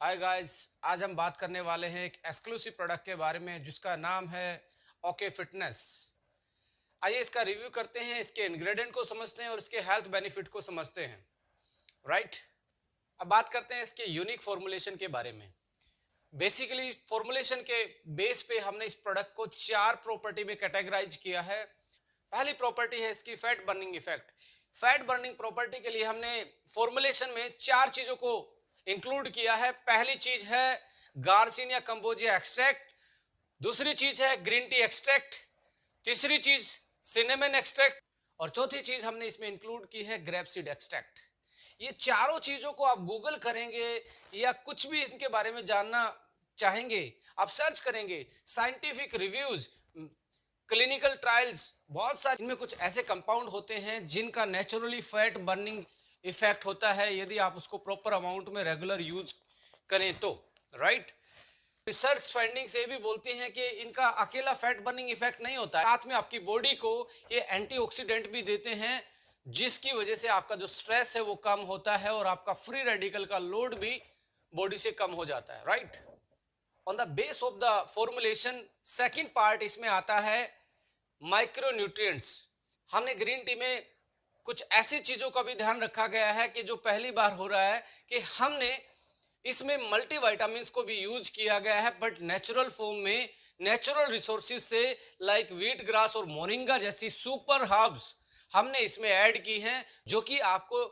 Hi guys, आज हम बात करने वाले हैं एक एक्सक्लूसिव प्रोडक्ट के बारे में जिसका नाम है ओके फिटनेस। आइए इसका रिव्यू करते हैं, इसके इंग्रेडिएंट को समझते हैं और इसके हेल्थ बेनिफिट को समझते हैं। राइट। अब बात करते हैं इसके यूनिक फॉर्मुलेशन के बारे में। बेसिकली फॉर्मुलेशन के बेस पे हमने इस प्रोडक्ट को चार प्रॉपर्टी में कैटेगराइज किया है। पहली प्रॉपर्टी है इसकी fat burning effect. Fat burning property के लिए हमने फॉर्मुलेशन में चार चीजों को इंक्लूड किया है। पहली चीज है गार्सिनिया कंबोजिया एक्सट्रैक्ट, दूसरी चीज है ग्रीन टी एक्सट्रैक्ट, तीसरी चीज सिनेमन एक्सट्रैक्ट और चौथी चीज हमने इसमें इंक्लूड की है ग्रेपसीड एक्सट्रैक्ट। ये चारों चीजों को आप गूगल करेंगे या कुछ भी इनके बारे में जानना चाहेंगे, आप सर्च करेंगे, साइंटिफिक रिव्यूज, क्लिनिकल ट्रायल्स, बहुत सारे इनमें कुछ ऐसे कंपाउंड होते हैं जिनका नेचुरली फैट बर्निंग इफेक्ट होता है यदि आप उसको प्रॉपर अमाउंट में रेगुलर यूज करें तो। राइट। रिसर्च फाइंडिंग से भी बोलती हैं कि इनका अकेला फैट बर्निंग इफेक्ट नहीं होता है, साथ में आपकी बॉडी को ये एंटीऑक्सीडेंट भी देते हैं जिसकी वजह से आपका जो स्ट्रेस है वो कम होता है और आपका फ्री रेडिकल का लोड भी बॉडी से कम हो जाता है। Right. On the base of the formulation second part इसमें आता है माइक्रोन्यूट्रिएंट्स। हमने ग्रीन टी में कुछ ऐसी चीजों का भी ध्यान रखा गया है कि जो पहली बार हो रहा है कि हमने इसमें मल्टीविटामिन्स को भी यूज किया गया है, बट नेचुरल फॉर्म में, नेचुरल रिसोर्सेज से, लाइक व्हीट ग्रास और मोरिंगा जैसी सुपर हर्ब्स हमने इसमें ऐड की हैं जो कि आपको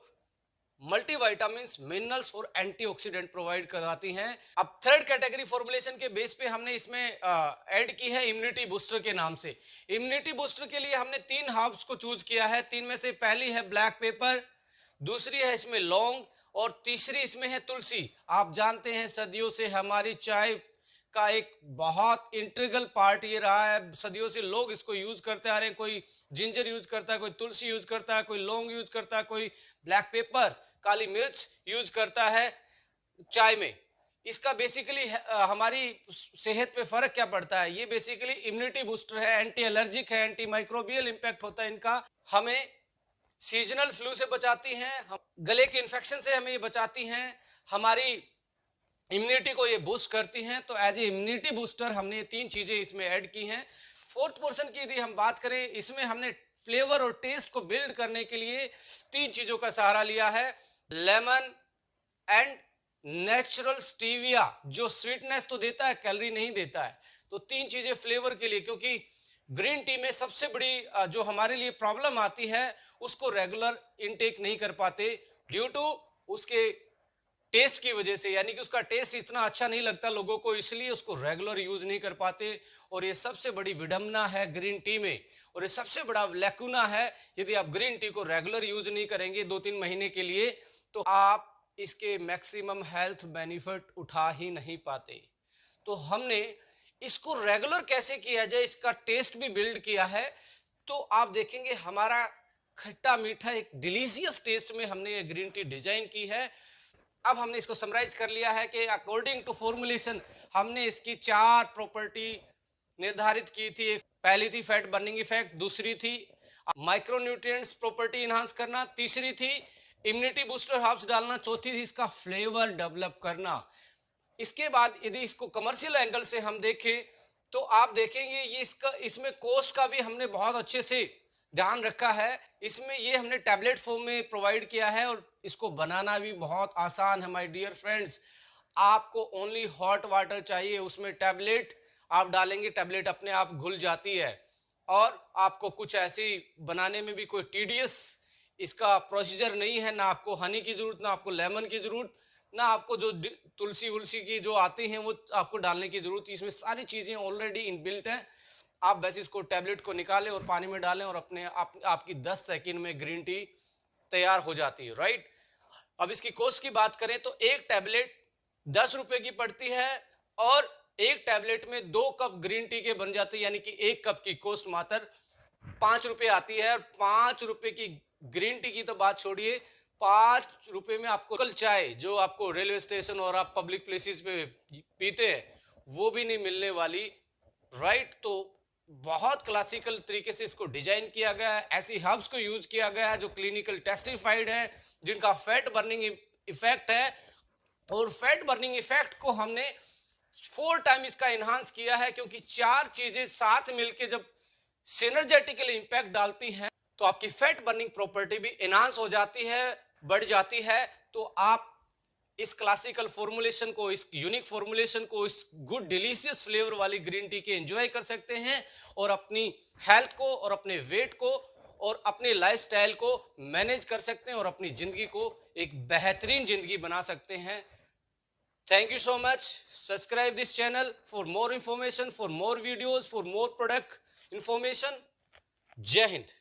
मल्टीविटामिन्स, मिनरल्स और एंटीऑक्सीडेंट प्रोवाइड कराती हैं। अब थर्ड कैटेगरी फॉर्मुलेशन के बेस पे हमने इसमें ऐड की है इम्यूनिटी बूस्टर के नाम से। इम्यूनिटी बूस्टर के लिए हमने तीन हर्ब्स को चूज किया है। तीन में से पहली है ब्लैक पेपर, दूसरी है इसमें लौंग और तीसरी इसमें है तुलसी। आप जानते हैं सदियों से हमारी चाय का एक बहुत इंटीग्रल पार्ट ये रहा है, सदियों से लोग इसको यूज करते आ रहे हैं। कोई जिंजर यूज करता है, कोई तुलसी यूज करता है, कोई लौंग यूज करता है, कोई ब्लैक पेपर, काली मिर्च यूज करता है चाय में। इसका बेसिकली हमारी सेहत पे फर्क क्या पड़ता है? ये बेसिकली इम्यूनिटी बूस्टर है, एंटी एलर्जिक है, एंटी माइक्रोबियल इंपैक्ट होता है इनका। हमें सीजनल फ्लू से बचाती हैं, गले के इन्फेक्शन से हमें ये बचाती हैं, हमारी इम्यूनिटी को ये बूस्ट करती हैं। तो एज ए इम्यूनिटी बूस्टर हमने ये तीन चीजें इसमें ऐड की हैं। फोर्थ पोर्शन की यदि हम बात करें, इसमें हमने फ्लेवर और टेस्ट को बिल्ड करने के लिए तीन चीजों का सहारा लिया है। लेमन एंड नेचुरल स्टीविया, जो स्वीटनेस तो देता है, कैलोरी नहीं देता है। तो तीन चीजें फ्लेवर के लिए, क्योंकि ग्रीन टी में सबसे बड़ी जो हमारे लिए प्रॉब्लम आती है उसको रेगुलर इनटेक नहीं कर पाते ड्यू टू उसके टेस्ट की वजह से, यानी कि उसका टेस्ट इतना अच्छा नहीं लगता लोगों को, इसलिए उसको रेगुलर यूज नहीं कर पाते। और ये सबसे बड़ी विडंबना है ग्रीन टी में, और ये सबसे बड़ा लैकुना है। यदि आप ग्रीन टी को रेगुलर यूज नहीं करेंगे 2-3 महीने के लिए तो आप इसके मैक्सिमम हेल्थ बेनिफिट उठा ही नहीं पाते। तो हमने इसको रेगुलर कैसे किया जाए, इसका टेस्ट भी बिल्ड किया है। तो आप देखेंगे हमारा खट्टा मीठा एक डिलीशियस टेस्ट में हमने ये ग्रीन टी डिजाइन की है। अब हमने इसको समराइज कर लिया है कि अकॉर्डिंग टू फॉर्मुलेशन हमने इसकी चार प्रॉपर्टी निर्धारित की थी। पहली थी फैट बर्निंग इफेक्ट, दूसरी थी माइक्रोन्यूट्रिएंट्स प्रॉपर्टी इनहांस करना, तीसरी थी इम्यूनिटी बूस्टर हर्ब्स डालना, चौथी थी इसका फ्लेवर डेवलप करना। इसके बाद यदि इसको कमर्शियल एंगल से हम देखें तो आप देखेंगे ये इसमें कॉस्ट का भी हमने बहुत अच्छे से ध्यान रखा है। इसमें ये हमने टैबलेट फॉर्म में प्रोवाइड किया है और इसको बनाना भी बहुत आसान है माय डियर फ्रेंड्स। आपको ओनली हॉट वाटर चाहिए, उसमें टैबलेट आप डालेंगे, टैबलेट अपने आप घुल जाती है। और आपको कुछ ऐसी बनाने में भी कोई टीडियस इसका प्रोसीजर नहीं है, ना आपको हनी की जरूरत, ना आपको लेमन की जरूरत, ना आपको जो तुलसी वुलसी की जो आती हैं वो आपको डालने की जरूरत। इसमें सारी चीजें ऑलरेडी इनबिल्ट हैं। आप बस इसको टैबलेट को निकालें और पानी में डालें और अपने आपकी 10 सेकंड में ग्रीन टी तैयार हो जाती है। राइट। अब इसकी कॉस्ट की बात करें तो एक टैबलेट 10 रुपए की पड़ती है और एक टैबलेट में 2 कप ग्रीन टी के बन जाते हैं, यानी कि एक कप की कॉस्ट मात्र 5 रुपए आती है। और 5 रुपए की ग्रीन टी की तो बात छोड़िए, 5 रुपए में आपको कल चाय जो आपको रेलवे स्टेशन और आप पब्लिक प्लेसेस पे पीते हैं वो भी नहीं मिलने वाली। राइट। तो बहुत क्लासिकल तरीके से इसको डिजाइन किया गया है, ऐसी हर्ब्स को यूज किया गया है जो क्लिनिकल टेस्टिफाइड है, जिनका फैट बर्निंग इफेक्ट है। और फैट बर्निंग इफेक्ट को हमने 4 टाइम इसका इन्हांस किया है, क्योंकि 4 चीजें साथ मिलके जब सिनर्जेटिकली इंपैक्ट डालती हैं तो आपकी फैट बर्निंग प्रॉपर्टी भी इन्हांस हो जाती है, बढ़ जाती है। तो आप इस क्लासिकल फॉर्मुलेशन को, इस यूनिक फॉर्मुलेशन को, इस गुड डिलीशियस फ्लेवर वाली ग्रीन टी के एंजॉय कर सकते हैं और अपनी हेल्थ को और अपने वेट को और अपने लाइफस्टाइल को मैनेज कर सकते हैं और अपनी जिंदगी को एक बेहतरीन जिंदगी बना सकते हैं। Thank you so much. Subscribe this channel for more information, for more videos, for more product information. Jai Hind.